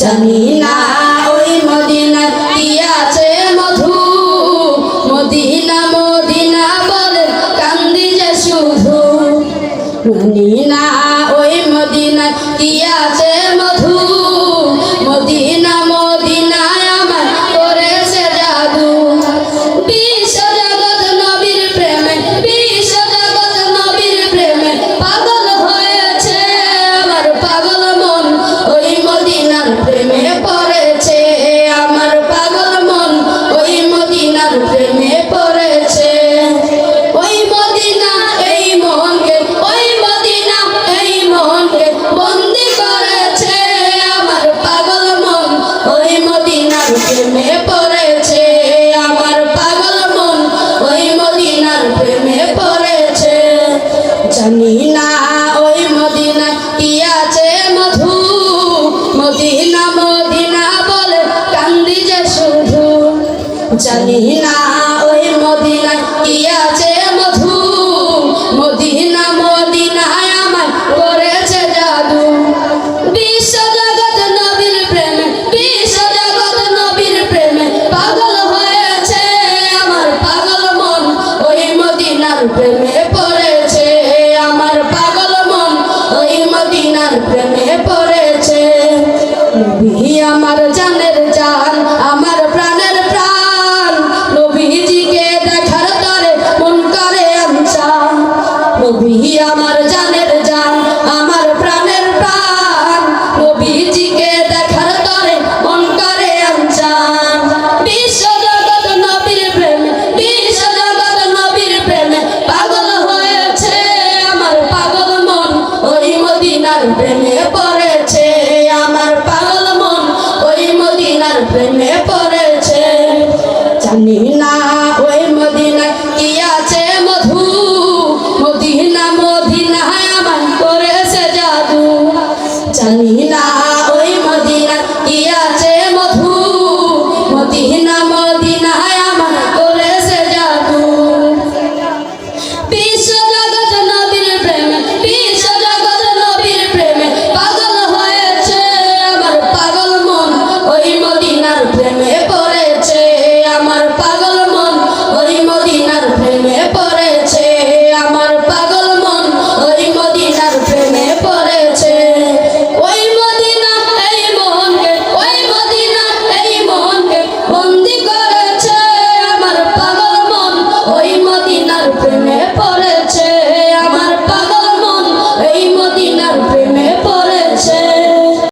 জানি না ওই মদিনায় কি আছে মধু, মদিনা মদিনা বলে কান্দি যে শুধু। জানি না ওই মদিনায় কি আছে মধু, মদিনা মদিনায় আমার করেছে জাদু। বিশ্ব জগৎ নবীর প্রেমে, বিশ্ব জগৎ নবীর প্রেমে পাগল হয়েছে আমার পাগল মন, ওই মদিনার প্রেমে পড়েছে আমার পাগল মন, ওই মদিনার প্রেমে পড়েছে। ওই মদিনা এই মনকে, ওই মদিনা এই মনকে বন্দি করেছে আমার পাগল মন, ওই মদিনার প্রেমে পড়েছে আমার পাগল মন, ওই মদিনার প্রেমে পড়েছে। জানি না ওই মদিনা কি আছে মধু, মদিনা মদিনা বলে কান্দি যে শুধু। জানি না ওই মদিনা কি আছে মধু, মদিনা মদিনায় আমার করেছে জাদু। বিশ্ব জগৎ নবীর প্রেমে, বিশ্ব জগৎ নবীর প্রেমে পাগল হয়েছে আমার পাগল মন, ওই মদিনার প্রেমে পড়েছে আমার পাগল মন, ওই মদিনার প্রেমে পড়েছে। নবী আমার জানের জান, আমার প্রাণের প্রাণ, নবীজিকে দেখার তরে মন করে আনসান। নবী আমার